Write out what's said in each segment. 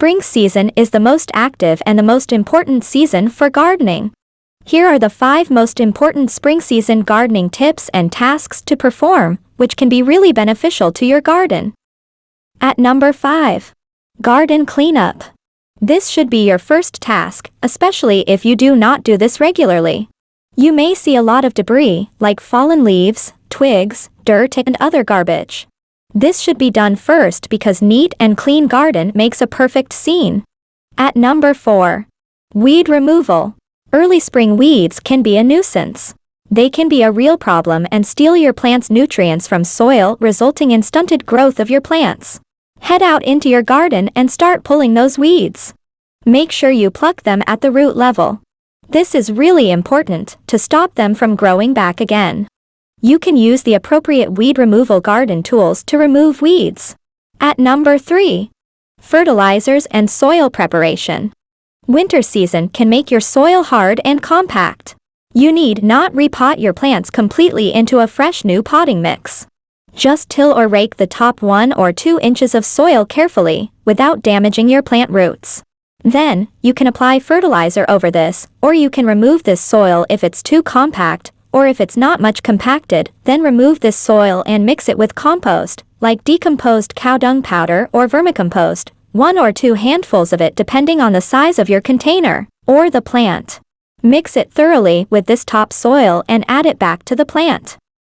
Spring season is the most active and the most important season for gardening. Here are the 5 most important spring season gardening tips and tasks to perform, which can be really beneficial to your garden. At number 5. Garden cleanup. This should be your first task, especially if you do not do this regularly. You may see a lot of debris, like fallen leaves, twigs, dirt, and other garbage. This should be done first because neat and clean garden makes a perfect scene. At number 4. Weed removal. Early spring weeds can be a nuisance. They can be a real problem and steal your plant's nutrients from soil, resulting in stunted growth of your plants. Head out into your garden and start pulling those weeds. Make sure you pluck them at the root level. This is really important to stop them from growing back again. You can use the appropriate weed removal garden tools to remove weeds. At number 3. Fertilizers and soil preparation. Winter season can make your soil hard and compact. You need not repot your plants completely into a fresh new potting mix. Just till or rake the top 1 or 2 inches of soil carefully, without damaging your plant roots. Then, you can apply fertilizer over this, or you can remove this soil if it's too compact, or if it's not much compacted, then remove this soil and mix it with compost, like decomposed cow dung powder or vermicompost, 1 or 2 handfuls of it depending on the size of your container, or the plant. Mix it thoroughly with this top soil and add it back to the plant.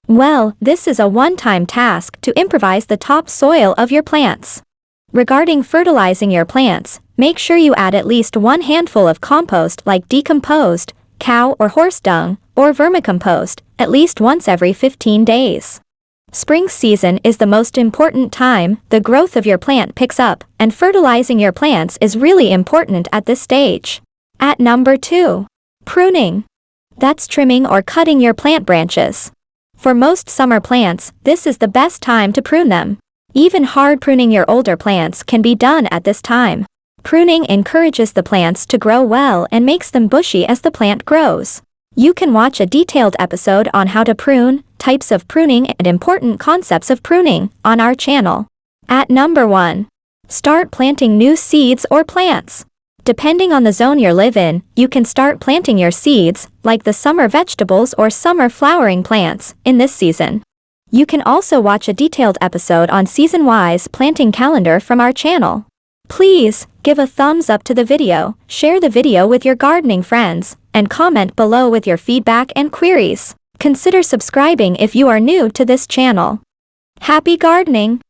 Well, this is a one-time task to improvise the top soil of your plants. Regarding fertilizing your plants, make sure you add at least 1 handful of compost like decomposed cow or horse dung, or vermicompost, at least once every 15 days. Spring season is the most important time the growth of your plant picks up, and fertilizing your plants is really important at this stage. At number 2. Pruning. That's trimming or cutting your plant branches. For most summer plants, this is the best time to prune them. Even hard pruning your older plants can be done at this time. Pruning encourages the plants to grow well and makes them bushy as the plant grows. You can watch a detailed episode on how to prune, types of pruning, and important concepts of pruning on our channel. At number 1. Start planting new seeds or plants. Depending on the zone you live in, you can start planting your seeds, like the summer vegetables or summer flowering plants, in this season. You can also watch a detailed episode on season-wise planting calendar from our channel. Please, give a thumbs up to the video, share the video with your gardening friends, and comment below with your feedback and queries. Consider subscribing if you are new to this channel. Happy gardening!